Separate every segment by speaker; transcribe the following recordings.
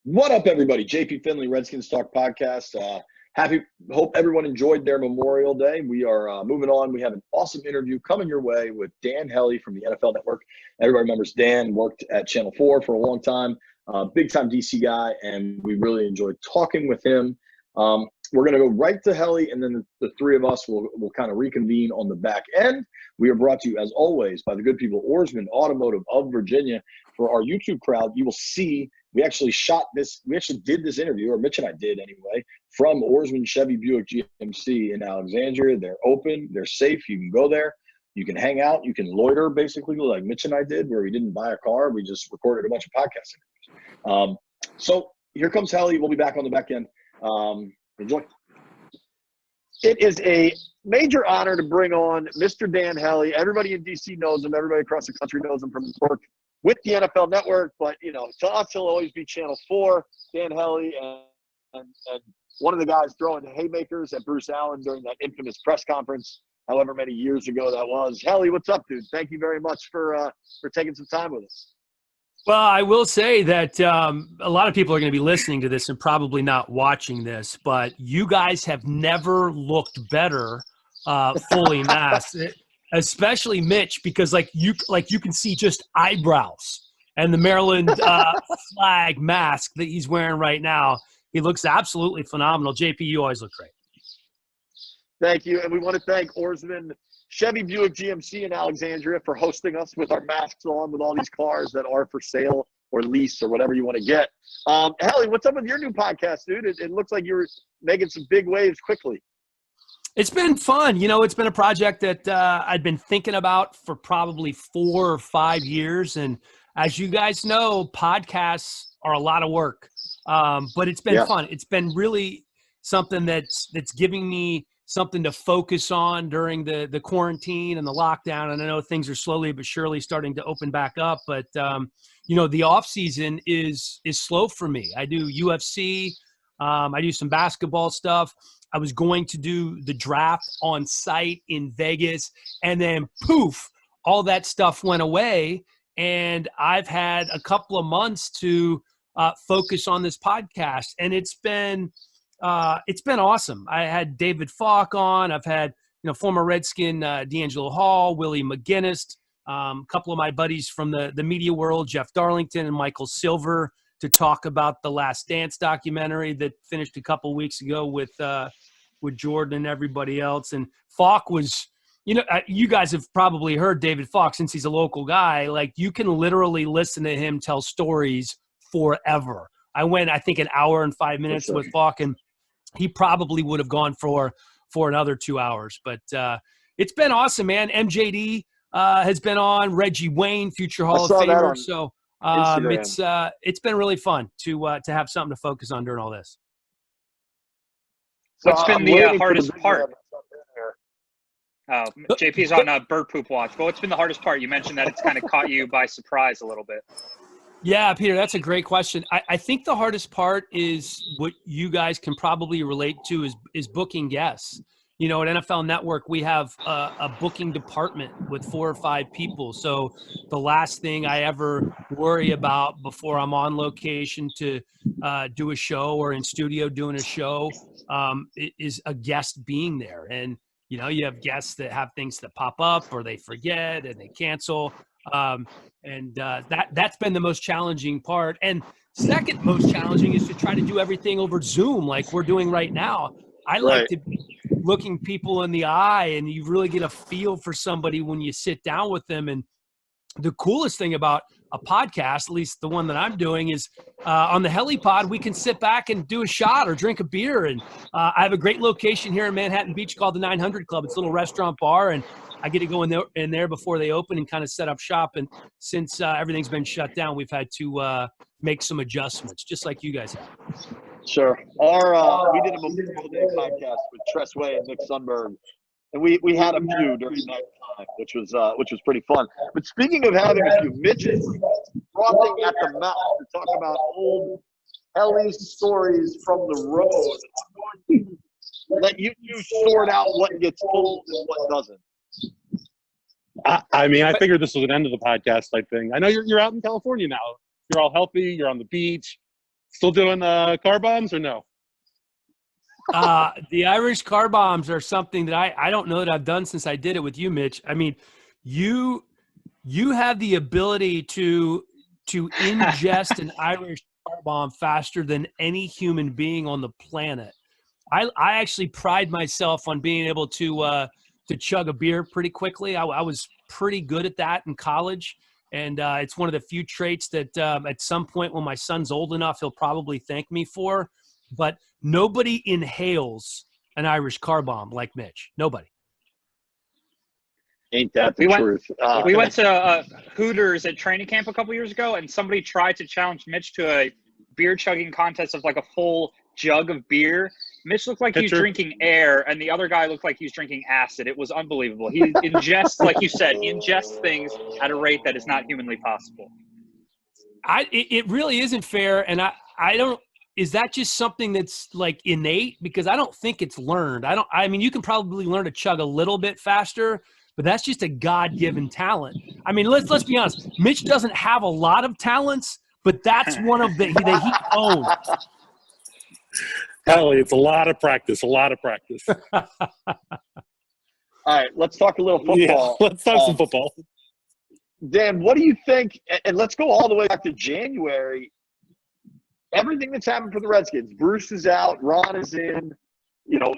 Speaker 1: What up, everybody? JP Finlay, Redskins Talk Podcast. Hope everyone enjoyed their Memorial Day. We are moving on. We have an awesome interview coming your way with Dan Hellie from the NFL Network. Everybody remembers Dan worked at Channel 4 for a long time, big-time DC guy, and we really enjoyed talking with him. We're going to go right to Hellie, and then the three of us will kind of reconvene on the back end. We are brought to you, as always, by the good people, Oarsman Automotive of Virginia. For our YouTube crowd, you will see we actually did this interview, or Mitch and I did anyway, from Oarsman Chevy Buick GMC in Alexandria. They're open. They're safe. You can go there. You can hang out. You can loiter, basically, like Mitch and I did, where we didn't buy a car. We just recorded a bunch of podcast interviews. So here comes Hellie. We'll be back on the back end. Enjoy. It is a major honor to bring on Mr. Dan Hellie. Everybody in DC knows him. Everybody across the country knows him from his work with the NFL Network. But, you know, to us, he'll always be Channel 4, Dan Hellie, and one of the guys throwing haymakers at Bruce Allen during that infamous press conference, however many years ago that was. Hellie, what's up, dude? Thank you very much for taking some time with us.
Speaker 2: Well, I will say that a lot of people are going to be listening to this and probably not watching this, but you guys have never looked better fully masked, especially Mitch, because you can see just eyebrows and the Maryland flag mask that he's wearing right now. He looks absolutely phenomenal. JP, you always look great.
Speaker 1: Thank you, and we want to thank Oarsman Chevy Buick GMC in Alexandria for hosting us with our masks on with all these cars that are for sale or lease or whatever you want to get. Hellie, what's up with your new podcast, dude? It looks like you're making some big waves quickly.
Speaker 2: It's been fun. You know, it's been a project that I'd been thinking about for probably 4 or 5 years. And as you guys know, podcasts are a lot of work, but it's been fun. It's been really something that's giving me something to focus on during the quarantine and the lockdown. And I know things are slowly but surely starting to open back up, but you know, the off season is slow for me. I do UFC. I do some basketball stuff. I was going to do the draft on site in Vegas, and then poof, all that stuff went away. And I've had a couple of months to focus on this podcast, and it's been awesome. I had David Falk on. I've had, you know, former Redskin D'Angelo Hall, Willie McGinnis, a couple of my buddies from the media world, Jeff Darlington and Michael Silver, to talk about the Last Dance documentary that finished a couple weeks ago with Jordan and everybody else. And Falk was, you know, you guys have probably heard David Falk since he's a local guy. Like, you can literally listen to him tell stories forever. I went, I think, an hour and 5 minutes with Falk, and he probably would have gone for another 2 hours. But it's been awesome, man. MJD has been on, Reggie Wayne, future Hall of Famer. So it's been really fun to have something to focus on during all this.
Speaker 3: What's been the hardest part? JP's on bird poop watch. But what's been the hardest part? You mentioned that it's kind of caught you by surprise a little bit.
Speaker 2: Yeah, Peter, that's a great question. I think the hardest part is what you guys can probably relate to is booking guests. You know, at NFL Network, we have a booking department with 4 or 5 people. So the last thing I ever worry about before I'm on location to do a show or in studio doing a show is a guest being there. And, you know, you have guests that have things that pop up or they forget and they cancel. That's been the most challenging part. And second most challenging is to try to do everything over Zoom like we're doing right now. I like to be looking people in the eye, and you really get a feel for somebody when you sit down with them. And the coolest thing about a podcast, at least the one that I'm doing, is on the Hellie Pod, we can sit back and do a shot or drink a beer. And I have a great location here in Manhattan Beach called the 900 Club. It's a little restaurant bar, and I get to go in there before they open and kind of set up shop. And since everything's been shut down, we've had to make some adjustments, just like you guys have.
Speaker 1: Sure. We did a Memorial Day podcast with Tress Way and Nick Sundberg, and we had a few during that time, which was pretty fun. But speaking of having a few, Mitch is frothing at the mouth to talk about old Hellie's stories from the road. I'm going to let you two sort out what gets told and what doesn't.
Speaker 4: I mean, I figured this was an end of the podcast type thing. I know you're out in California now. You're all healthy. You're on the beach. Still doing car bombs or no?
Speaker 2: The Irish car bombs are something that I don't know that I've done since I did it with you, Mitch. I mean, you have the ability to ingest an Irish car bomb faster than any human being on the planet. I actually pride myself on being able to chug a beer pretty quickly. I was pretty good at that in college, and it's one of the few traits that at some point when my son's old enough, he'll probably thank me for. But nobody inhales an Irish car bomb like Mitch. Nobody.
Speaker 1: Ain't that the truth?
Speaker 3: We went to Hooters at training camp a couple years ago, and somebody tried to challenge Mitch to a beer chugging contest of like a full jug of beer. Mitch looked like he was drinking air, and the other guy looked like he was drinking acid. It was unbelievable. He ingests, like you said, he ingests things at a rate that is not humanly possible.
Speaker 2: It really isn't fair, and I don't. Is that just something that's like innate? Because I don't think it's learned. I mean, you can probably learn to chug a little bit faster, but that's just a God-given talent. I mean, let's be honest. Mitch doesn't have a lot of talents, but that's one of that he owns.
Speaker 4: Hellie, it's a lot of practice.
Speaker 1: All right, let's talk a little football.
Speaker 4: Yeah, let's talk some football.
Speaker 1: Dan, what do you think? And let's go all the way back to January. Everything that's happened for the Redskins. Bruce is out. Ron is in. You know,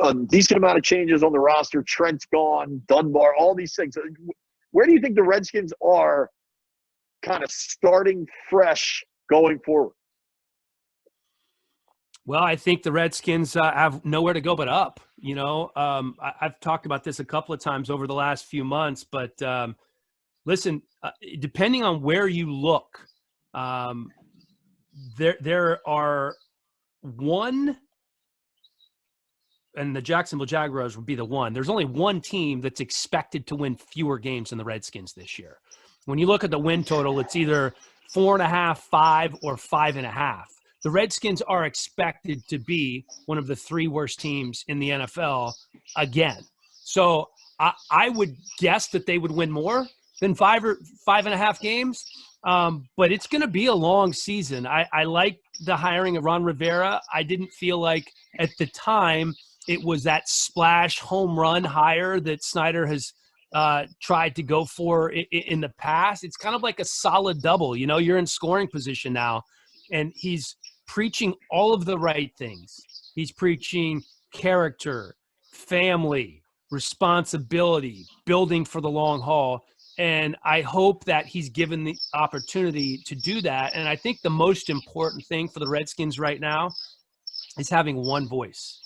Speaker 1: a decent amount of changes on the roster. Trent's gone. Dunbar, all these things. Where do you think the Redskins are kind of starting fresh going forward?
Speaker 2: Well, I think the Redskins have nowhere to go but up. You know, I've talked about this a couple of times over the last few months, but listen, depending on where you look, there are one, and the Jacksonville Jaguars would be the one. There's only one team that's expected to win fewer games than the Redskins this year. When you look at the win total, it's either 4.5, 5, or 5.5. The Redskins are expected to be one of the three worst teams in the NFL again. So I would guess that they would win more than 5 or 5.5 games. But it's going to be a long season. I like the hiring of Ron Rivera. I didn't feel like at the time it was that splash home run hire that Snyder has tried to go for in the past. It's kind of like a solid double. You know, you're in scoring position now, and he's preaching all of the right things. He's preaching character, family, responsibility, building for the long haul. And I hope that he's given the opportunity to do that. And I think the most important thing for the Redskins right now is having one voice.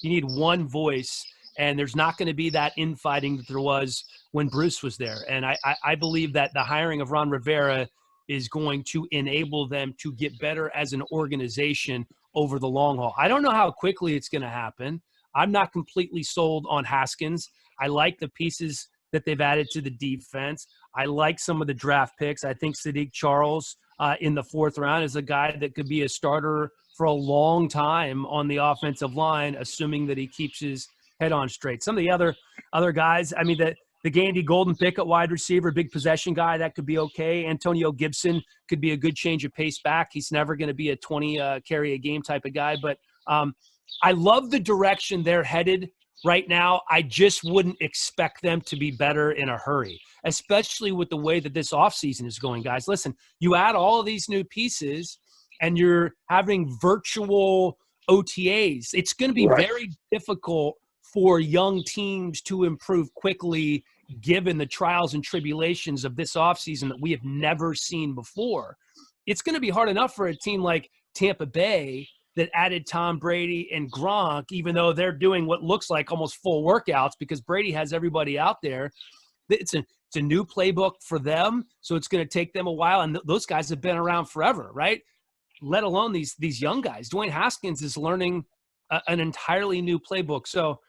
Speaker 2: You need one voice, and there's not going to be that infighting that there was when Bruce was there. And I believe that the hiring of Ron Rivera is going to enable them to get better as an organization over the long haul. I don't know how quickly it's going to happen. I'm not completely sold on Haskins. I like the pieces that they've added to the defense. I like some of the draft picks. I think Sadiq Charles in the 4th round is a guy that could be a starter for a long time on the offensive line, assuming that he keeps his head on straight. Some of the other guys, I mean, the Gandy Golden pick at wide receiver, big possession guy, that could be okay. Antonio Gibson could be a good change of pace back. He's never going to be a 20 carry a game type of guy. But I love the direction they're headed right now. I just wouldn't expect them to be better in a hurry, especially with the way that this offseason is going, guys. Listen, you add all of these new pieces and you're having virtual OTAs. It's going to be very difficult for young teams to improve quickly given the trials and tribulations of this offseason that we have never seen before. It's going to be hard enough for a team like Tampa Bay that added Tom Brady and Gronk, even though they're doing what looks like almost full workouts because Brady has everybody out there. It's a new playbook for them, so it's going to take them a while. And those guys have been around forever, right? Let alone these young guys. Dwayne Haskins is learning an entirely new playbook. So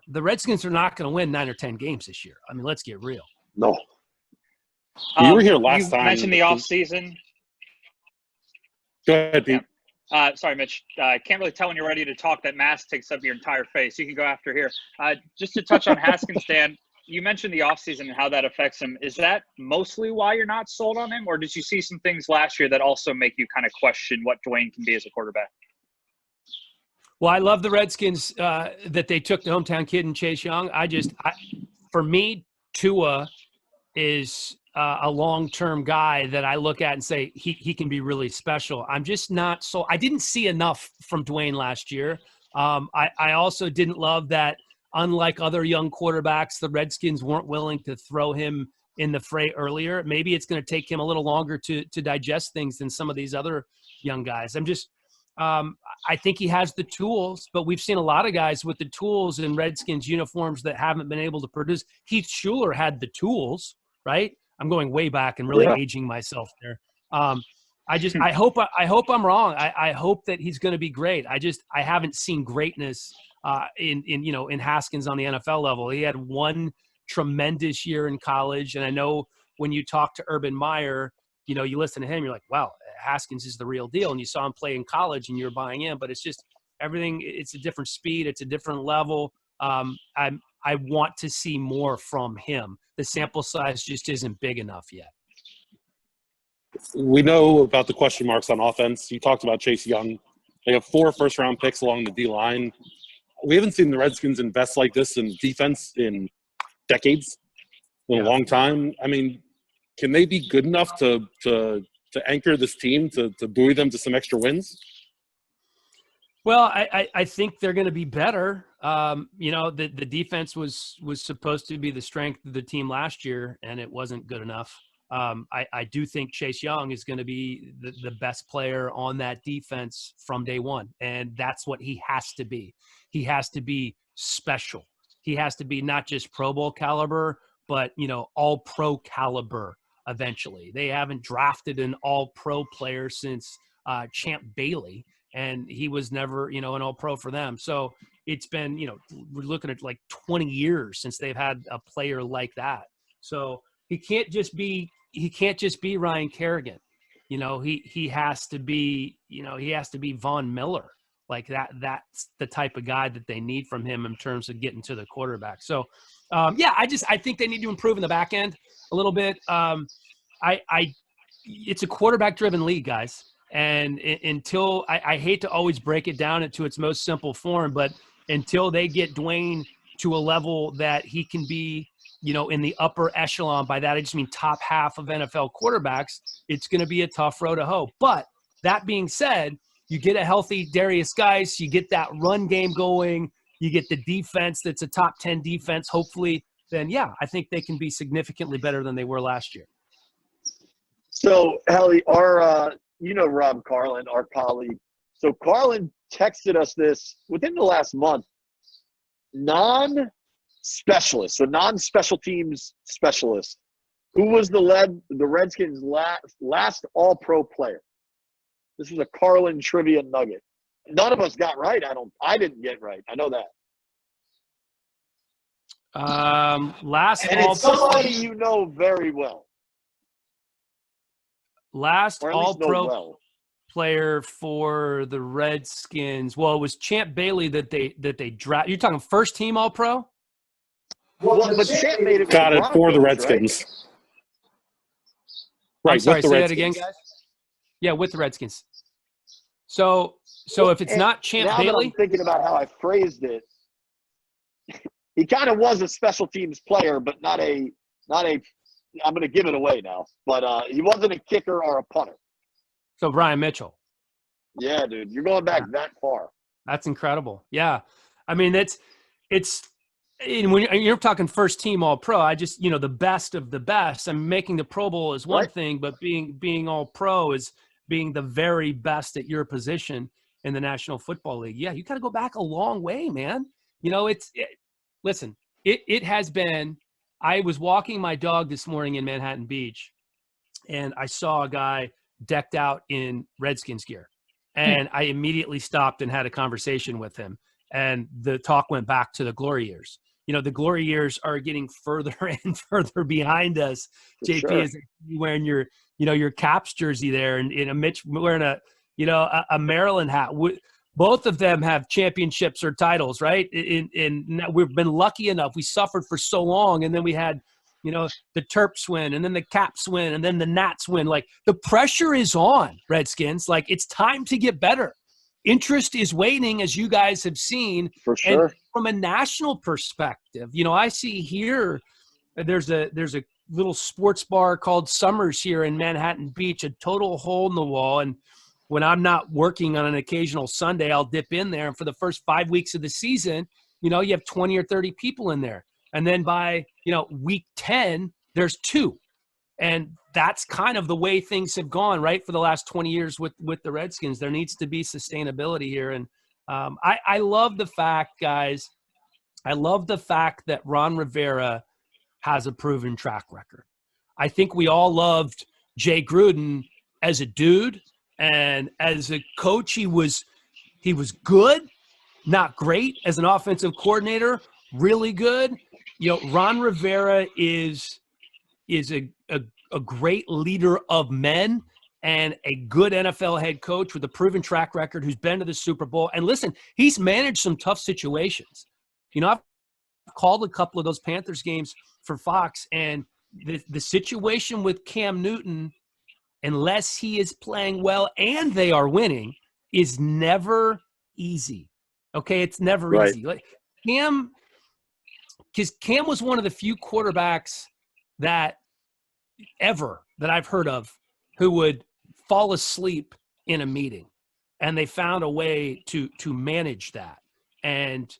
Speaker 2: the Redskins are not going to win 9 or 10 games this year. I mean, let's get real.
Speaker 1: No.
Speaker 4: You were here last time.
Speaker 3: You mentioned the offseason.
Speaker 4: Go ahead, Pete.
Speaker 3: Sorry, Mitch. I can't really tell when you're ready to talk. That mask takes up your entire face. You can go after here. Just to touch on Haskins, Dan, you mentioned the offseason and how that affects him. Is that mostly why you're not sold on him, or did you see some things last year that also make you kind of question what Dwayne can be as a quarterback?
Speaker 2: Well, I love the Redskins that they took the hometown kid in Chase Young. For me, Tua is a long-term guy that I look at and say he can be really special. I'm just not so – I didn't see enough from Dwayne last year. I also didn't love that, unlike other young quarterbacks, the Redskins weren't willing to throw him in the fray earlier. Maybe it's going to take him a little longer to digest things than some of these other young guys. I think he has the tools, but we've seen a lot of guys with the tools in Redskins uniforms that haven't been able to produce. Heath Schuler had the tools, right? I'm going way back and really aging myself there. I hope I'm wrong. I hope that he's going to be great. I haven't seen greatness in Haskins on the NFL level. He had one tremendous year in college, and I know when you talk to Urban Meyer, you listen to him, you're like, wow, Haskins is the real deal. And you saw him play in college and you're buying in, but it's just everything. It's a different speed. It's a different level. I want to see more from him. The sample size just isn't big enough yet.
Speaker 4: We know about the question marks on offense. You talked about Chase Young. They have 4 first-round picks along the D-line. We haven't seen the Redskins invest like this in defense in decades, in a long time. I mean, can they be good enough to anchor this team, to buoy them to some extra wins?
Speaker 2: Well, I think they're going to be better. The defense was supposed to be the strength of the team last year, and it wasn't good enough. I do think Chase Young is going to be the best player on that defense from day one, and that's what he has to be. He has to be special. He has to be not just Pro Bowl caliber, but, all-pro caliber eventually. They haven't drafted an all-pro player since Champ Bailey, and he was never, an all-pro for them. So it's been, we're looking at like 20 years since they've had a player like that. So he can't just be Ryan Kerrigan. He has to be, he has to be Von Miller. Like that's the type of guy that they need from him in terms of getting to the quarterback. So, I think they need to improve in the back end a little bit. It's a quarterback-driven league, guys. And until I hate to always break it down into its most simple form, but until they get Dwayne to a level that he can be, in the upper echelon, by that I just mean top half of NFL quarterbacks, it's going to be a tough road to hoe. But that being said, you get a healthy Darius Geis, you get that run game going, you get the defense that's a top 10 defense, hopefully, then, I think they can be significantly better than they were last year.
Speaker 1: So, Hellie, our Rob Carlin, our colleague. So Carlin texted us this within the last month. Non-specialist, so non-special teams specialist, who was the Redskins' last All-Pro player. This was a Carlin trivia nugget. None of us got right. I didn't get right. I know that. It's somebody you know very well.
Speaker 2: Last All-Pro player for the Redskins. Well, it was Champ Bailey that they drafted. You're talking first team All-Pro?
Speaker 1: Well, but Champ made it.
Speaker 4: Got it for the Redskins. Right.
Speaker 2: I'm sorry,
Speaker 4: with the
Speaker 2: say
Speaker 4: Redskins.
Speaker 2: that again, guys. Yeah, with the Redskins. So if it's not Champ
Speaker 1: now
Speaker 2: Bailey,
Speaker 1: that I'm thinking about how I phrased it, he kind of was a special teams player, but not a. I'm going to give it away now, but he wasn't a kicker or a punter.
Speaker 2: So Brian Mitchell.
Speaker 1: Yeah, dude, you're going back that far.
Speaker 2: That's incredible. Yeah, I mean it's when you're talking first team All Pro. I just the best of the best. I'm making the Pro Bowl is one thing, but being All Pro is being the very best at your position in the National Football League. Yeah, you got to go back a long way, man. Listen, it has been. I was walking my dog this morning in Manhattan Beach, and I saw a guy decked out in Redskins gear. And I immediately stopped and had a conversation with him. And the talk went back to the glory years. The glory years are getting further and further behind us.
Speaker 1: For
Speaker 2: JP
Speaker 1: sure.
Speaker 2: is wearing your Caps jersey there, and Mitch wearing a Maryland hat. both of them have championships or titles, right? And we've been lucky enough. We suffered for so long, and then we had, the Terps win, and then the Caps win, and then the Nats win. Like, the pressure is on, Redskins. Like, it's time to get better. Interest is waning, as you guys have seen.
Speaker 1: For sure.
Speaker 2: And from a national perspective, I see here there's a little sports bar called Summers here in Manhattan Beach, a total hole in the wall. And when I'm not working on an occasional Sunday, I'll dip in there. And for the first 5 weeks of the season, you have 20 or 30 people in there. And then by, week 10, there's 2. And that's kind of the way things have gone, right, for the last 20 years with the Redskins. There needs to be sustainability here. And I love the fact, guys, that Ron Rivera has a proven track record. I think we all loved Jay Gruden as a dude, and as a coach, he was good, not great. As an offensive coordinator, really good. Ron Rivera is a great leader of men and a good NFL head coach with a proven track record who's been to the Super Bowl. And listen, he's managed some tough situations. I've called a couple of those Panthers games for Fox, and the situation with Cam Newton, unless he is playing well and they are winning, is never easy. Okay, it's never easy. Like Cam was one of the few quarterbacks that I've heard of who would fall asleep in a meeting, and they found a way to manage that. And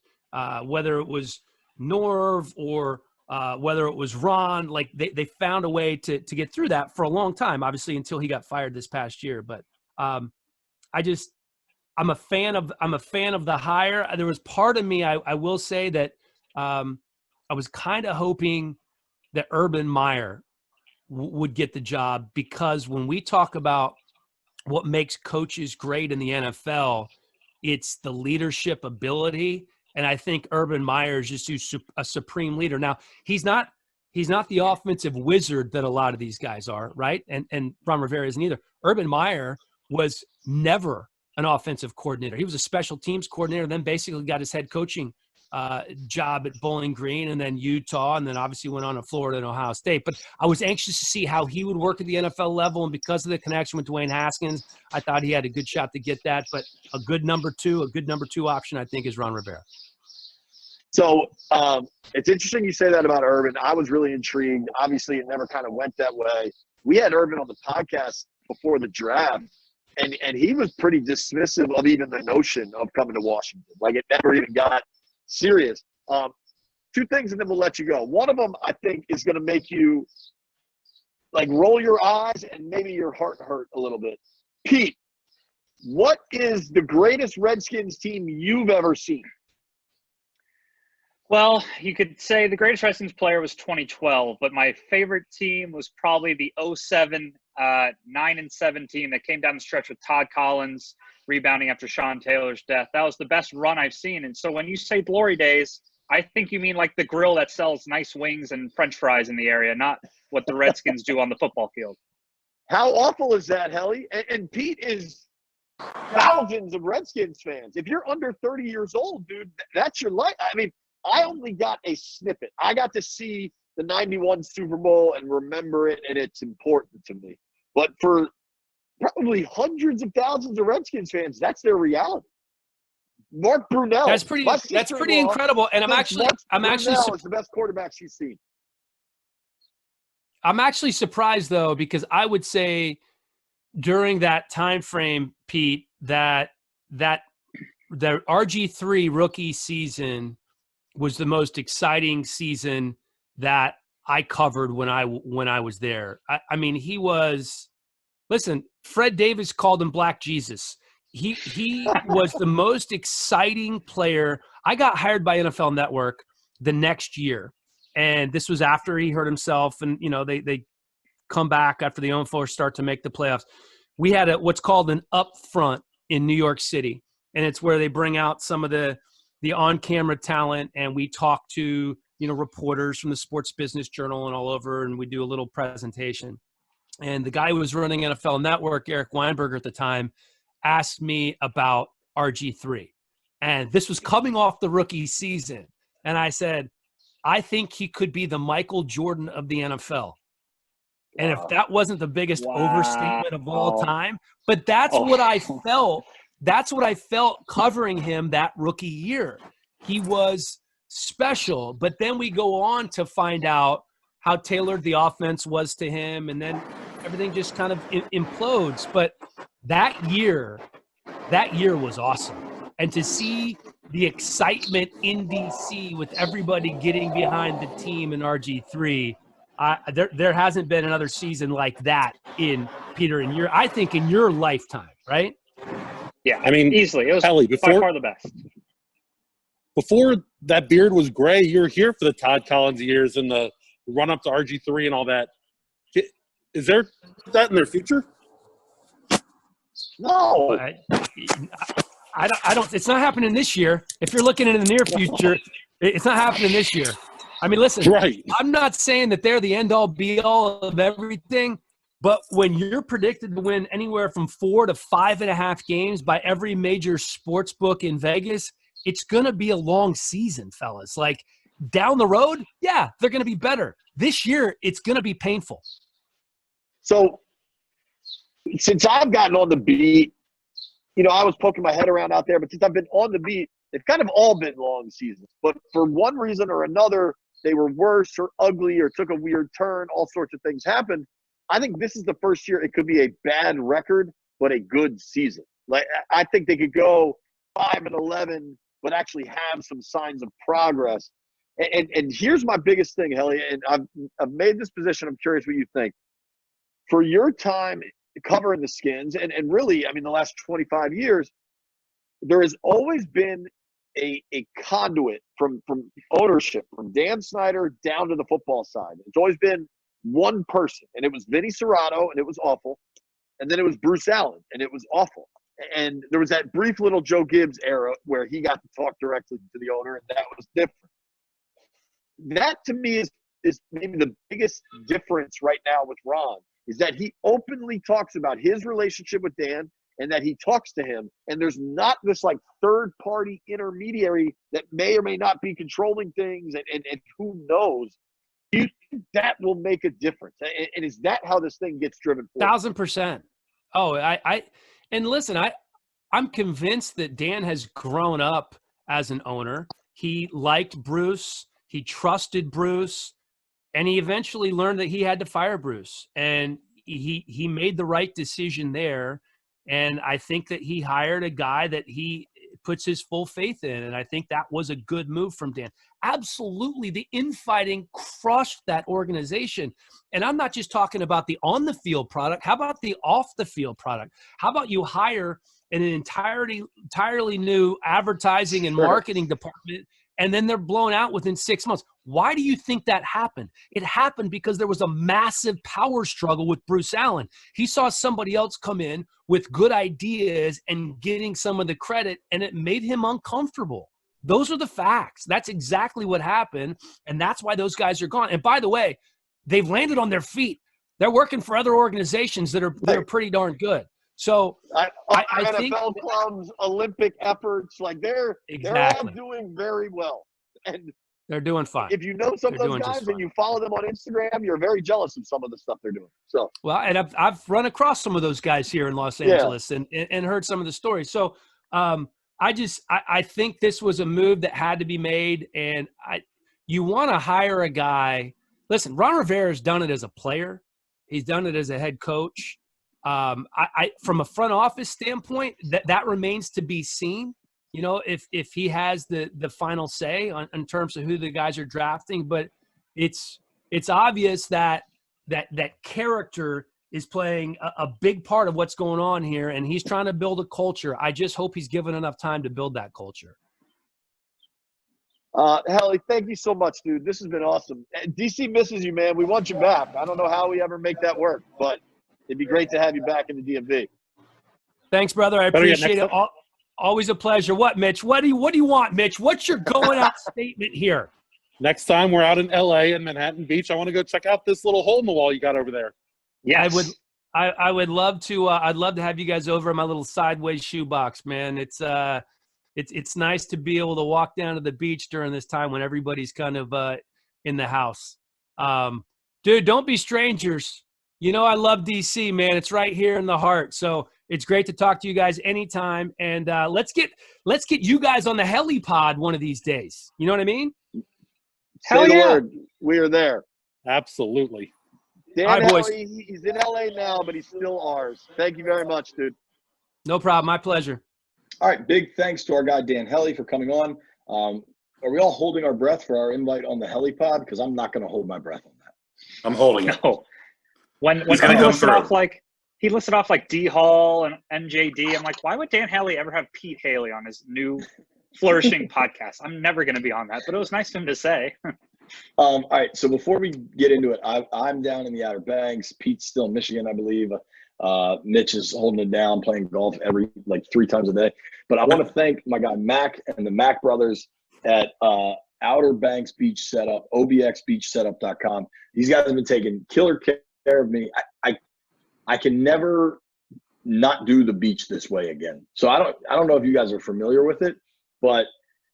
Speaker 2: whether it was Norv or whether it was Ron, like they found a way to get through that for a long time, obviously until he got fired this past year. But I'm a fan of the hire. There was part of me, I will say that I was kind of hoping that Urban Meyer would get the job, because when we talk about what makes coaches great in the NFL, it's the leadership ability. And I think Urban Meyer is just a supreme leader. Now, he's not the offensive wizard that a lot of these guys are, right? And Ron Rivera isn't either. Urban Meyer was never an offensive coordinator. He was a special teams coordinator, then basically got his head coaching job at Bowling Green, and then Utah, and then obviously went on to Florida and Ohio State. But I was anxious to see how he would work at the NFL level, and because of the connection with Dwayne Haskins, I thought he had a good shot to get that. But a good number two option, I think, is Ron Rivera.
Speaker 1: So it's interesting you say that about Urban. I was really intrigued. Obviously, it never kind of went that way. We had Urban on the podcast before the draft, and he was pretty dismissive of even the notion of coming to Washington. Like, it never even got serious. 2 things, and then we'll let you go. One of them, I think, is going to make you like roll your eyes and maybe your heart hurt a little bit. Pete, what is the greatest Redskins team you've ever seen?
Speaker 3: Well, you could say the greatest Redskins player was 2012, but my favorite team was probably the 07 9-7 team that came down the stretch with Todd Collins rebounding after Sean Taylor's death. That was the best run I've seen. And so when you say glory days, I think you mean like the grill that sells nice wings and French fries in the area, not what the Redskins do on the football field.
Speaker 1: How awful is that, Hellie? And Pete is thousands of Redskins fans. If you're under 30 years old, dude, that's your life. I mean, I only got a snippet. I got to see the 91 Super Bowl and remember it, and it's important to me. But for probably hundreds of thousands of Redskins fans, that's their reality. Mark Brunell.
Speaker 2: That's pretty incredible. And I'm actually
Speaker 1: is the best quarterback she's seen.
Speaker 2: I'm actually surprised, though, because I would say during that time frame, Pete, that the RG3 rookie season was the most exciting season that I covered when I was there. I mean, he was – listen, Fred Davis called him Black Jesus. He was the most exciting player. I got hired by NFL Network the next year, and this was after he hurt himself, and, you know, they come back after the 0-4 start to make the playoffs. We had what's called an upfront in New York City, and it's where they bring out some of the on-camera talent, and we talk to, you know, reporters from the Sports Business Journal and all over, and we do a little presentation. And the guy who was running NFL Network, Eric Weinberger at the time, asked me about RG3. And this was coming off the rookie season. And I said, I think he could be the Michael Jordan of the NFL. And if that wasn't the biggest overstatement of all time, but that's what I felt. That's what I felt covering him that rookie year. He was special, but then we go on to find out how tailored the offense was to him, and then everything just kind of implodes. But that year was awesome. And to see the excitement in DC with everybody getting behind the team in RG3, there hasn't been another season like that in I think in your lifetime, right?
Speaker 3: Yeah, I mean, easily. It was
Speaker 4: Hellie,
Speaker 3: by far the best.
Speaker 4: Before that beard was gray, you were here for the Todd Collins years and the run up to RG3 and all that. Is there that in their future?
Speaker 1: No.
Speaker 2: I don't. It's not happening this year. If you're looking in the near future, it's not happening this year. I mean, listen,
Speaker 4: right.
Speaker 2: I'm not saying that they're the end-all, be-all of everything, but when you're predicted to win anywhere from 4 to 5.5 games by every major sports book in Vegas, it's going to be a long season, fellas. Like, down the road, yeah, they're going to be better. This year, it's going to be painful.
Speaker 1: So, since I've gotten on the beat, I was poking my head around out there, but since I've been on the beat, they've kind of all been long seasons. But for one reason or another, they were worse or ugly or took a weird turn. All sorts of things happened. I think this is the first year it could be a bad record, but a good season. Like, I think they could go 5-11, but actually have some signs of progress. And here's my biggest thing, Hellie, and I've made this position. I'm curious what you think. For your time covering the Skins, and really, I mean, the last 25 years, there has always been a conduit from ownership, from Dan Snyder down to the football side. It's always been one person, and it was Vinny Serrato, and it was awful. And then it was Bruce Allen, and it was awful. And there was that brief little Joe Gibbs era where he got to talk directly to the owner, and that was different. That, to me, is maybe the biggest difference right now with Ron, is that he openly talks about his relationship with Dan and that he talks to him. And there's not this like third-party intermediary that may or may not be controlling things, and who knows. Do you think that will make a difference? And is that how this thing gets driven forward?
Speaker 2: 1,000%. Oh, and listen, I'm convinced that Dan has grown up as an owner. He liked Bruce. He trusted Bruce. And he eventually learned that he had to fire Bruce. And he made the right decision there. And I think that he hired a guy that he puts his full faith in. And I think that was a good move from Dan. Absolutely. The infighting crushed that organization. And I'm not just talking about the on-the-field product. How about the off-the-field product? How about you hire an entirely new advertising and marketing department, and then they're blown out within 6 months? Why do you think that happened? It happened because there was a massive power struggle with Bruce Allen. He saw somebody else come in with good ideas and getting some of the credit, and it made him uncomfortable. Those are the facts. That's exactly what happened, and that's why those guys are gone. And by the way, they've landed on their feet. They're working for other organizations that are pretty darn good. So I think
Speaker 1: NFL clubs, Olympic efforts, like they're all doing very well. And
Speaker 2: they're doing fine.
Speaker 1: If you know some of those guys and you follow them on Instagram, you're very jealous of some of the stuff they're doing. So
Speaker 2: and I've run across some of those guys here in Los Angeles and heard some of the stories. So I think this was a move that had to be made, and you want to hire a guy. Listen, Ron Rivera's done it as a player. He's done it as a head coach. From a front office standpoint, that remains to be seen. You know, if he has the final say in terms of who the guys are drafting, but it's obvious that character is playing a big part of what's going on here, and he's trying to build a culture. I just hope he's given enough time to build that culture.
Speaker 1: Hellie, thank you so much, dude. This has been awesome. DC misses you, man. We want you back. I don't know how we ever make that work, but it'd be great to have you back in the DMV.
Speaker 2: Thanks, brother. I appreciate it. Always a pleasure. What, Mitch? What do you want, Mitch? What's your going out statement here?
Speaker 4: Next time we're out in LA and Manhattan Beach, I want to go check out this little hole in the wall you got over there.
Speaker 3: Yes.
Speaker 2: I would love to. I'd love to have you guys over in my little sideways shoebox, man. It's nice to be able to walk down to the beach during this time when everybody's kind of in the house. Dude, don't be strangers. You know I love DC, man. It's right here in the heart. So it's great to talk to you guys anytime. And let's get you guys on the Hellie pod one of these days. You know what I mean?
Speaker 1: Say the word. We are there.
Speaker 4: Absolutely.
Speaker 1: Dan
Speaker 2: All right, boys.
Speaker 1: Hellie, he's in LA now, but he's still ours. Thank you very much, dude.
Speaker 2: No problem. My pleasure.
Speaker 1: All right, big thanks to our guy Dan Hellie for coming on. Are we all holding our breath for our invite on the Hellie pod? Because I'm not going to hold my breath on that.
Speaker 5: I'm holding it.
Speaker 3: No. When he listed off like D Hall and NJD, I'm like, why would Dan Hellie ever have Pete Hailey on his new flourishing podcast? I'm never going to be on that, but it was nice of him to say.
Speaker 1: All right, so before we get into it, I'm down in the Outer Banks. Pete's still in Michigan, I believe. Mitch is holding it down, playing golf like 3 times a day. But I want to thank my guy Mac and the Mac brothers at Outer Banks Beach Setup, obxbeachsetup.com. These guys have been taking killer care of me. I can never not do the beach this way again. So I don't know if you guys are familiar with it, but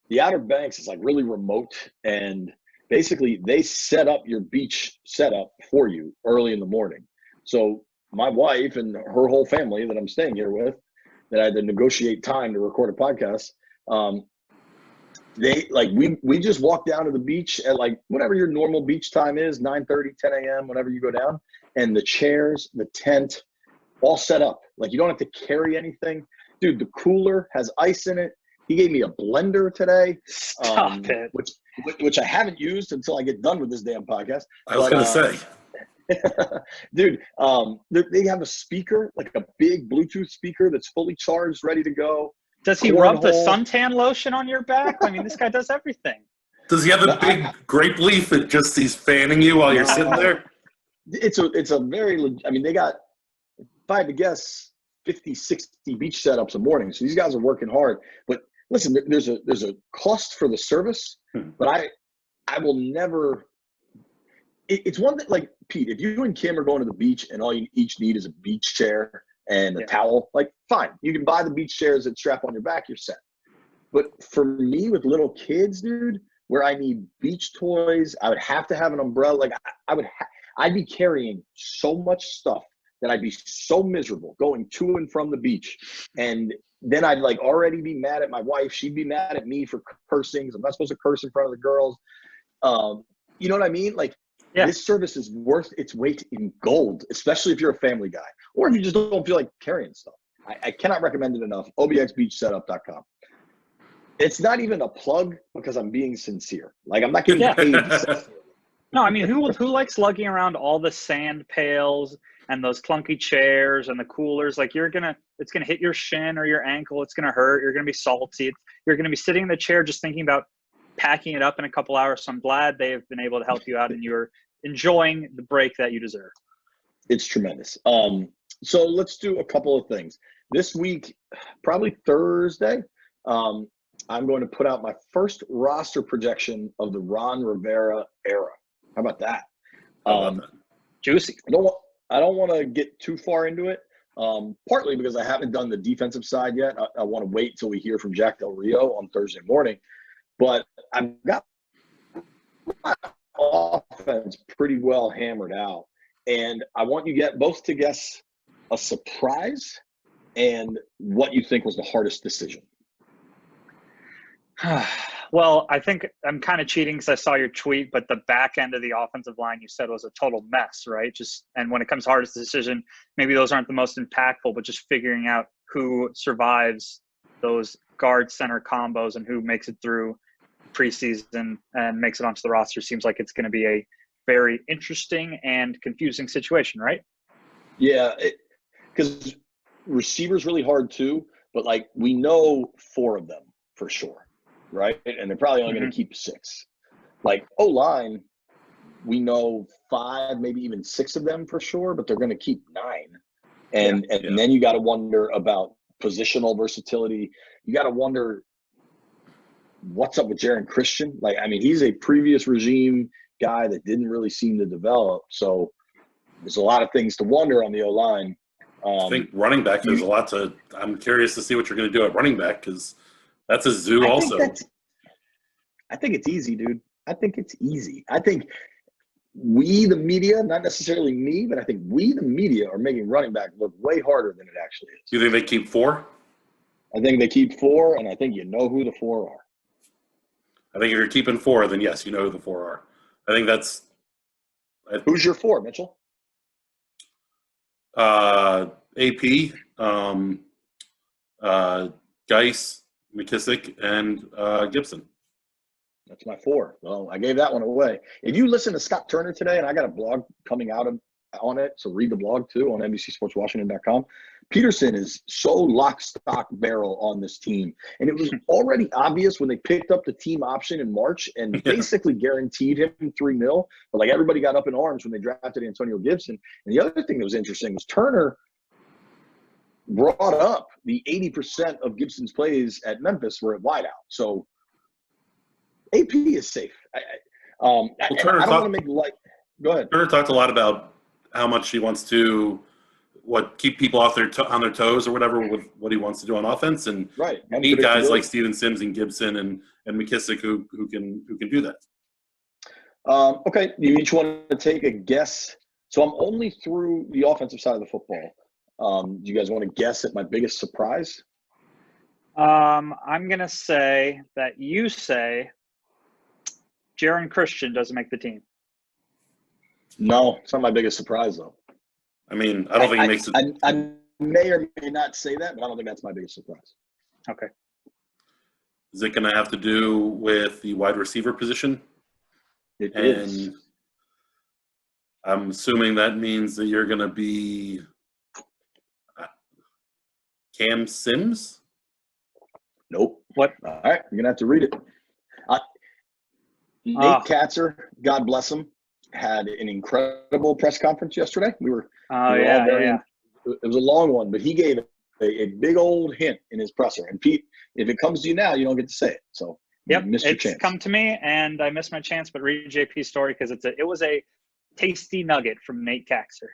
Speaker 1: the Outer Banks is like really remote, and basically they set up your beach setup for you early in the morning. So my wife and her whole family that I'm staying here with, that I had to negotiate time to record a podcast, we just walk down to the beach at like whatever your normal beach time is, 9:30, 10 a.m., whenever you go down, and the chairs, the tent, all set up. Like you don't have to carry anything. Dude, the cooler has ice in it. He gave me a blender today.
Speaker 3: Stop it.
Speaker 1: Which I haven't used until I get done with this damn podcast.
Speaker 5: I was going to say.
Speaker 1: Dude, they have a speaker, like a big Bluetooth speaker that's fully charged, ready to go.
Speaker 3: Does he rub the suntan lotion on your back? I mean, this guy does everything.
Speaker 5: Does he have a big grape leaf that just he's fanning you while you're sitting there?
Speaker 1: It's a very, I mean, they got, if I had to guess, 50, 60 beach setups a morning. So these guys are working hard. But listen, there's a cost for the service, but I will never. It's one that, like, Pete, if you and Kim are going to the beach and all you each need is a beach chair and a towel, like, fine. You can buy the beach chairs that strap on your back, you're set. But for me with little kids, dude, where I need beach toys, I would have to have an umbrella. Like, I'd be carrying so much stuff that I'd be so miserable going to and from the beach. And then I'd like already be mad at my wife. She'd be mad at me for cursing because I'm not supposed to curse in front of the girls. You know what I mean? Like, this service is worth its weight in gold, especially if you're a family guy or if you just don't feel like carrying stuff. I cannot recommend it enough. obxbeachsetup.com. It's not even a plug because I'm being sincere. Like, I'm not getting paid.
Speaker 3: No, I mean, who likes lugging around all the sand pails and those clunky chairs and the coolers? Like, it's gonna hit your shin or your ankle. It's gonna hurt. You're gonna be salty. You're gonna be sitting in the chair just thinking about packing it up in a couple hours. So I'm glad they've been able to help you out and you're enjoying the break that you deserve.
Speaker 1: It's tremendous. So let's do a couple of things. This week, probably Thursday, I'm going to put out my first roster projection of the Ron Rivera era. How about that?
Speaker 3: Juicy.
Speaker 1: I don't want to get too far into it, partly because I haven't done the defensive side yet. I want to wait till we hear from Jack Del Rio on Thursday morning. But I've got my offense pretty well hammered out. And I want you both to guess a surprise and what you think was the hardest decision.
Speaker 3: Well, I think I'm kind of cheating because I saw your tweet, but the back end of the offensive line you said was a total mess, right? And when it comes to hardest decision, maybe those aren't the most impactful, but just figuring out who survives those guard center combos and who makes it through preseason and makes it onto the roster seems like it's going to be a very interesting and confusing situation, right?
Speaker 1: Yeah, because receivers really hard too, but like we know 4 of them for sure, right? And they're probably only going to keep 6. Like O-line, we know 5, maybe even 6 of them for sure, but they're going to keep 9. And then you got to wonder about positional versatility. You got to wonder what's up with Jaron Christian. Like, I mean, he's a previous regime guy that didn't really seem to develop. So there's a lot of things to wonder on the O-line.
Speaker 5: I think running back, there's a lot to – I'm curious to see what you're going to do at running back because that's a zoo also.
Speaker 1: I think it's easy, dude. I think it's easy. I think we, the media, not necessarily me, but I think we, the media, are making running back look way harder than it actually is.
Speaker 5: You think they keep 4?
Speaker 1: I think they keep 4, and I think you know who the 4 are.
Speaker 5: I think if you're keeping 4, then yes, you know who the 4 are. I think that's –
Speaker 1: Who's your 4, Mitchell?
Speaker 5: AP, Geis, McKissick, and Gibson.
Speaker 1: That's my 4. Well, I gave that one away. If you listen to Scott Turner today, and I got a blog coming out on it, so read the blog too on NBCSportsWashington.com. Peterson is so lock, stock, barrel on this team. And it was already obvious when they picked up the team option in March and basically guaranteed him $3 million. But like everybody got up in arms when they drafted Antonio Gibson. And the other thing that was interesting was Turner brought up the 80% of Gibson's plays at Memphis were at wideout. So AP is safe. I don't want to make light. Go ahead.
Speaker 5: Turner talked a lot about how much he wants to keep people off on their toes or whatever with what he wants to do on offense, and you need guys like Steven Sims and Gibson and McKissick who can do that.
Speaker 1: Okay, you each want to take a guess. So I'm only through the offensive side of the football. Do you guys want to guess at my biggest surprise?
Speaker 3: I'm gonna say that you say Jaron Christian doesn't make the team.
Speaker 1: No, it's not my biggest surprise though.
Speaker 5: I mean, I don't think he makes it.
Speaker 1: I may or may not say that, but I don't think that's my biggest surprise.
Speaker 3: Okay.
Speaker 5: Is it going to have to do with the wide receiver position?
Speaker 1: It is.
Speaker 5: I'm assuming that means that you're going to be Cam Sims?
Speaker 1: Nope.
Speaker 3: What?
Speaker 1: All right, you're going to have to read it. Nate Katzer, God bless him, had an incredible press conference yesterday. We were It was a long one, but he gave a big old hint in his presser. And Pete, if it comes to you now, you don't get to say it. So
Speaker 3: yep,
Speaker 1: you missed your
Speaker 3: it's
Speaker 1: chance.
Speaker 3: come to me, and I missed my chance. But read JP's story because it was a tasty nugget from Nate Katzer.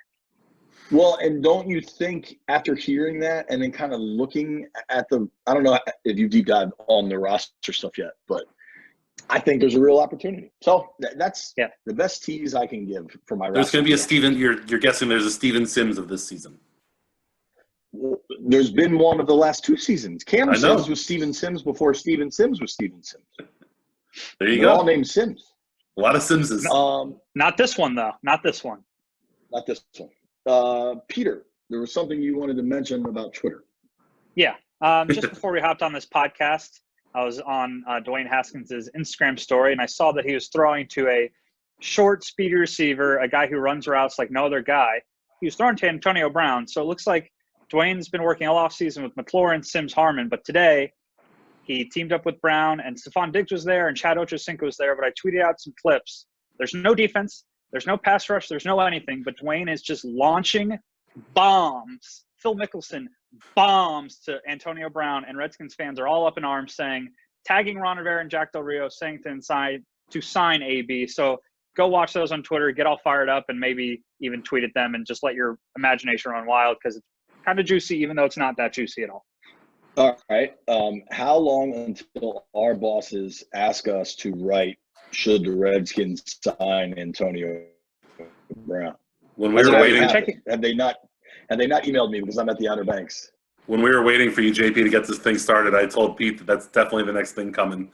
Speaker 1: Well, and don't you think after hearing that and then kind of looking at I don't know if you deep dive on the roster stuff yet, but I think there's a real opportunity. So that's the best tease I can give for my roster.
Speaker 5: There's going to be a Steven. You're guessing there's a Steven Sims of this season.
Speaker 1: There's been one of the last 2 seasons. Cam Sims was Steven Sims before Steven Sims was Steven Sims.
Speaker 5: There you
Speaker 1: They're
Speaker 5: go.
Speaker 1: all named Sims.
Speaker 5: A lot of Simses.
Speaker 3: Not this one though. Not this one.
Speaker 1: Not this one. Peter, there was something you wanted to mention about Twitter.
Speaker 3: Yeah. Just before we hopped on this podcast, I was on Dwayne Haskins' Instagram story, and I saw that he was throwing to a short, speedy receiver, a guy who runs routes like no other guy. He was throwing to Antonio Brown. So it looks like Dwayne's been working all offseason with McLaurin, Sims, Harmon, but today he teamed up with Brown, and Stephon Diggs was there, and Chad Ochocinco was there, but I tweeted out some clips. There's no defense. There's no pass rush. There's no anything, but Dwayne is just launching bombs. Phil Mickelson bombs to Antonio Brown, and Redskins fans are all up in arms saying, tagging Ron Rivera and Jack Del Rio, saying to sign AB. So go watch those on Twitter, get all fired up, and maybe even tweet at them and just let your imagination run wild because it's kind of juicy, even though it's not that juicy at all.
Speaker 1: All right. How long until our bosses ask us to write, should the Redskins sign Antonio Brown?
Speaker 5: When we were waiting,
Speaker 1: have they not emailed me because I'm at the Outer Banks?
Speaker 5: When we were waiting for you, JP, to get this thing started, I told Pete that that's definitely the next thing coming.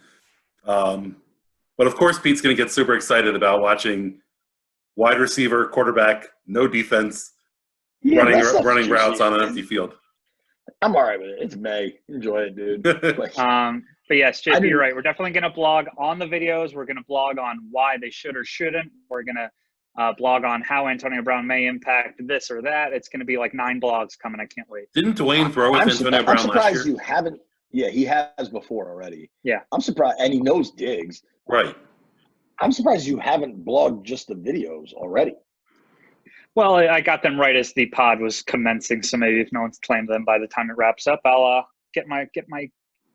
Speaker 5: But of course, Pete's going to get super excited about watching wide receiver, quarterback, no defense, running routes on an empty field.
Speaker 1: I'm all right with it. It's May. Enjoy it, dude.
Speaker 3: But yes, JP, you're right. We're definitely going to blog on the videos. We're going to blog on why they should or shouldn't. We're going to blog on how Antonio Brown may impact this or that. It's going to be like 9 blogs coming. I can't wait.
Speaker 5: Didn't Dwayne throw with Antonio Brown last year?
Speaker 1: I'm surprised you haven't. Yeah, he has before already.
Speaker 3: Yeah.
Speaker 1: I'm surprised. And he knows Diggs.
Speaker 5: Right.
Speaker 1: I'm surprised you haven't blogged just the videos already.
Speaker 3: Well, I got them right as the pod was commencing, so maybe if no one's claimed them by the time it wraps up, I'll get my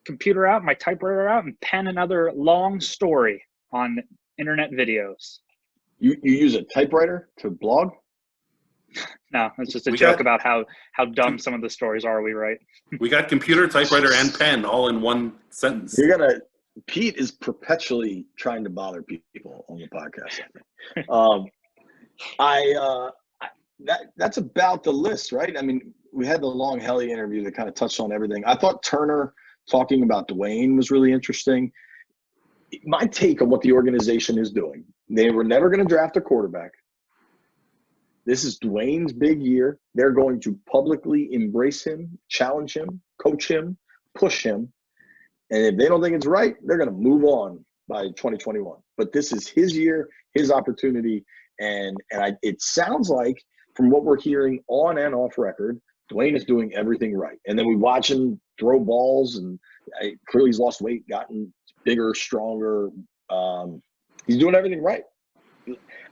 Speaker 3: computer out, my typewriter out, and pen another long story on internet videos.
Speaker 1: You use a typewriter to blog?
Speaker 3: No, it's just a joke about how dumb some of the stories are. We right.
Speaker 5: We got computer, typewriter, and pen all in one sentence.
Speaker 1: Pete is perpetually trying to bother people on the podcast. That's about the list, right? I mean, we had the long Hellie interview that kind of touched on everything. I thought Turner talking about Dwayne was really interesting. My take on what the organization is doing, they were never going to draft a quarterback. This is Dwayne's big year. They're going to publicly embrace him, challenge him, coach him, push him. And if they don't think it's right, they're going to move on by 2021. But this is his year, his opportunity. And it sounds like from what we're hearing on and off record, Dwayne is doing everything right. And then we watch him throw balls, and clearly he's lost weight, gotten bigger, stronger. He's doing everything right.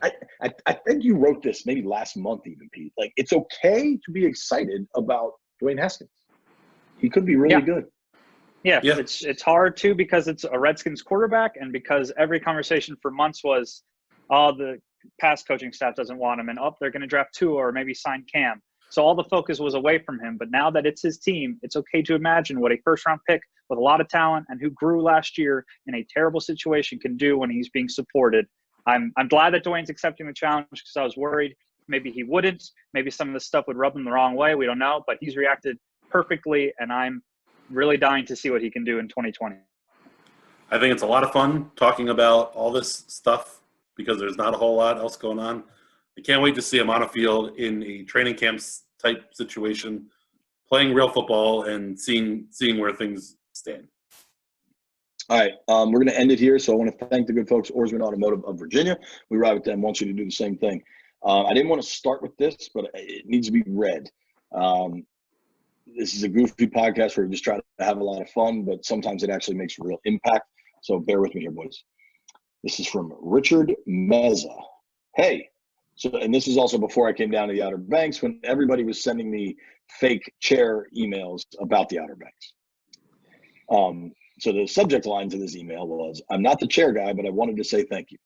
Speaker 1: I think you wrote this maybe last month even, Pete. Like, it's okay to be excited about Dwayne Haskins. He could be really good.
Speaker 3: Yeah, it's hard too because it's a Redskins quarterback, and because every conversation for months was, the past coaching staff doesn't want him, and they're going to draft Tua or maybe sign Cam. So all the focus was away from him. But now that it's his team, it's okay to imagine what a first-round pick with a lot of talent and who grew last year in a terrible situation can do when he's being supported. I'm glad that Dwayne's accepting the challenge because I was worried maybe he wouldn't. Maybe some of this stuff would rub him the wrong way. We don't know. But he's reacted perfectly, and I'm really dying to see what he can do in 2020.
Speaker 5: I think it's a lot of fun talking about all this stuff because there's not a whole lot else going on. I can't wait to see him on a field in a training camps type situation, playing real football and seeing where things stand.
Speaker 1: All right, we're going to end it here. So I want to thank the good folks, Oarsman Automotive of Virginia. We ride with them. Want you to do the same thing. I didn't want to start with this, but it needs to be read. This is a goofy podcast where we just try to have a lot of fun, but sometimes it actually makes a real impact. So bear with me here, boys. This is from Richard Meza. Hey, and this is also before I came down to the Outer Banks when everybody was sending me fake chair emails about the Outer Banks. So the subject line to this email was, I'm not the chair guy, but I wanted to say thank you.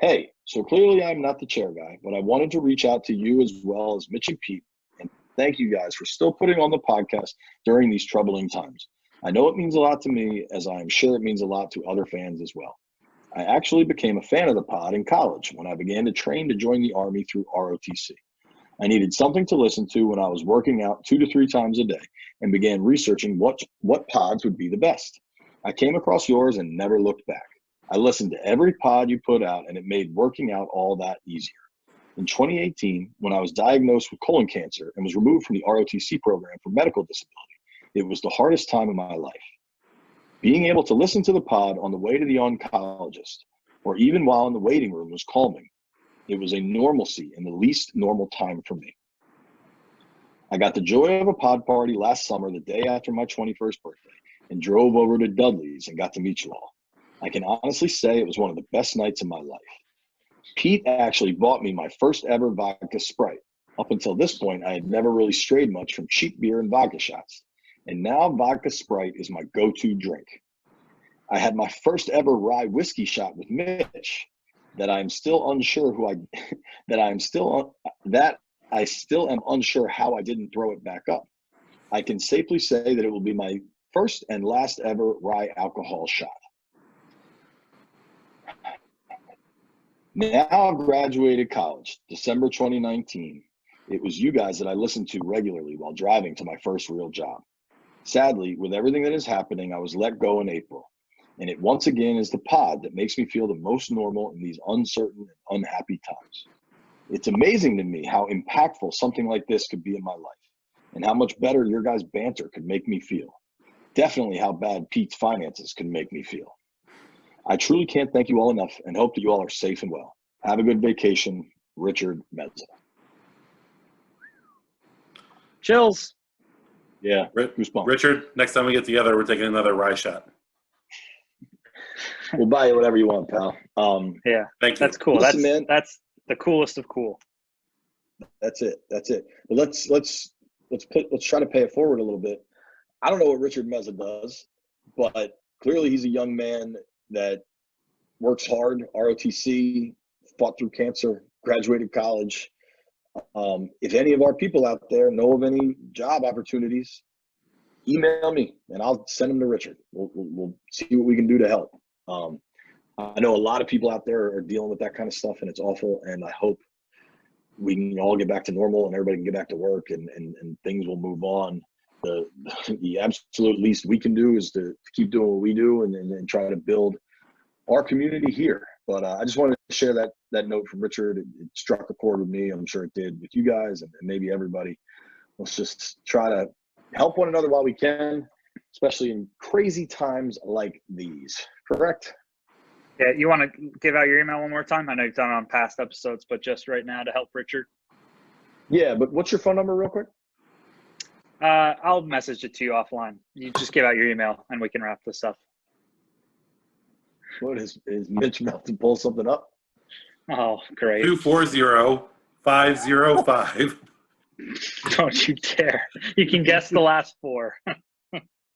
Speaker 1: Hey, so clearly I'm not the chair guy, but I wanted to reach out to you as well as Mitch and Pete, and thank you guys for still putting on the podcast during these troubling times. I know it means a lot to me, as I am sure it means a lot to other fans as well. I actually became a fan of the pod in college when I began to train to join the Army through ROTC. I needed something to listen to when I was working out 2 to 3 times a day and began researching what pods would be the best. I came across yours and never looked back. I listened to every pod you put out, and it made working out all that easier. In 2018, when I was diagnosed with colon cancer and was removed from the ROTC program for medical disability, it was the hardest time of my life. Being able to listen to the pod on the way to the oncologist, or even while in the waiting room, was calming. It was a normalcy in the least normal time for me. I got the joy of a pod party last summer, the day after my 21st birthday, and drove over to Dudley's and got to meet you all. I can honestly say it was one of the best nights of my life. Pete actually bought me my first ever vodka Sprite. Up until this point, I had never really strayed much from cheap beer and vodka shots. And now vodka Sprite is my go-to drink. I had my first ever rye whiskey shot with Mitch that I still am unsure how I didn't throw it back up. I can safely say that it will be my first and last ever rye alcohol shot. Now I've graduated college, December 2019. It was you guys that I listened to regularly while driving to my first real job. Sadly, with everything that is happening, I was let go in April. And it once again is the pod that makes me feel the most normal in these uncertain and unhappy times. It's amazing to me how impactful something like this could be in my life, and how much better your guys' banter could make me feel. Definitely how bad Pete's finances could make me feel. I truly can't thank you all enough and hope that you all are safe and well. Have a good vacation, Richard Meza.
Speaker 3: Chills.
Speaker 1: Yeah, goosebumps.
Speaker 5: Richard, next time we get together, we're taking another rye shot.
Speaker 1: We'll buy you whatever you want, pal.
Speaker 3: Yeah,
Speaker 5: thank you.
Speaker 3: That's cool.
Speaker 1: Listen,
Speaker 3: That's the coolest of cool.
Speaker 1: That's it. But let's try to pay it forward a little bit. I don't know what Richard Meza does, but clearly he's a young man that works hard, ROTC, fought through cancer, graduated college. If any of our people out there know of any job opportunities, email me and I'll send them to Richard. We'll see what we can do to help. I know a lot of people out there are dealing with that kind of stuff, and it's awful. And I hope we can all get back to normal and everybody can get back to work and things will move on. The absolute least we can do is to keep doing what we do and try to build our community here. But I just wanted to share that note from Richard. It struck a chord with me. I'm sure it did with you guys and maybe everybody. Let's just try to help one another while we can, especially in crazy times like these. Correct?
Speaker 3: Yeah, you want to give out your email one more time? I know you've done it on past episodes, but just right now to help Richard.
Speaker 1: Yeah, but what's your phone number real quick?
Speaker 3: I'll message it to you offline. You just give out your email and we can wrap this up.
Speaker 1: What is Mitch about to pull something up?
Speaker 3: Oh, great.
Speaker 5: 240-505.
Speaker 3: Don't you dare. You can guess the last four.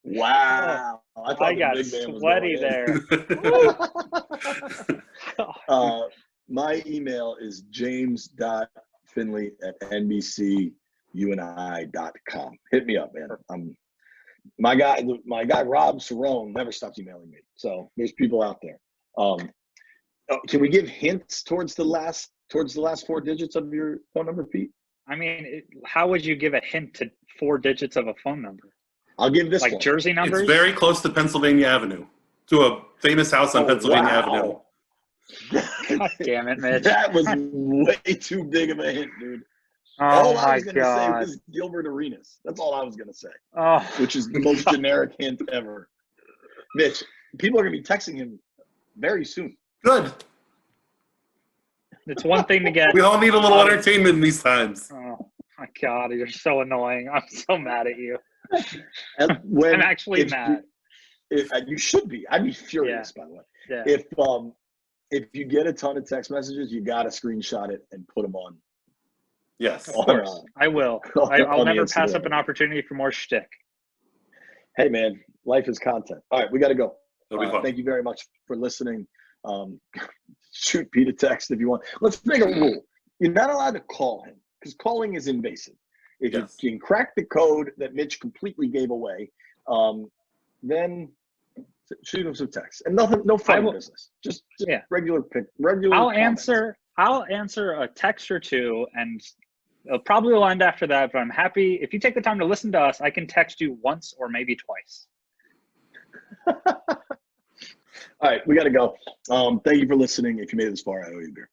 Speaker 1: Wow.
Speaker 3: I got sweaty there.
Speaker 1: My email is james.finlay@nbcuni.com. Hit me up, man. My guy Rob Cerrone never stops emailing me. So there's people out there. Can we give hints towards the last 4 digits of your phone number, Pete?
Speaker 3: I mean, how would you give a hint to 4 digits of a phone number?
Speaker 1: I'll give this
Speaker 3: like
Speaker 1: one.
Speaker 3: Jersey numbers.
Speaker 5: It's very close to Pennsylvania Avenue, to a famous house on Pennsylvania Avenue.
Speaker 3: God damn it, Mitch.
Speaker 1: That was way too big of a hint, dude.
Speaker 3: Oh,
Speaker 1: all I was
Speaker 3: my
Speaker 1: going to say
Speaker 3: God.
Speaker 1: was Gilbert Arenas. That's all I was going to say,
Speaker 3: Oh,
Speaker 1: which is the most generic hint ever. Mitch, people are going to be texting him very soon.
Speaker 5: Good.
Speaker 3: it's one thing to get.
Speaker 5: We all need a little entertainment in these times.
Speaker 3: Oh, my God. You're so annoying. I'm so mad at you.
Speaker 1: And when,
Speaker 3: I'm actually mad.
Speaker 1: If you should be. I'd be furious, by the way.
Speaker 3: Yeah.
Speaker 1: If you get a ton of text messages, you got to screenshot it and put them on.
Speaker 5: Yes.
Speaker 3: Of course. I will. I'll never pass up an opportunity for more shtick.
Speaker 1: Hey, man, life is content. All right, we got to go.
Speaker 5: It'll be fun.
Speaker 1: Thank you very much for listening. Shoot Pete a text if you want. Let's make a rule. You're not allowed to call him because calling is invasive. If you can crack the code that Mitch completely gave away, then shoot him some text. And no funny business. Just regular.
Speaker 3: I'll answer a text or two, and it'll probably end after that. But I'm happy if you take the time to listen to us. I can text you once or maybe twice.
Speaker 1: All right, we got to go. Thank you for listening. If you made it this far, I owe you a beer.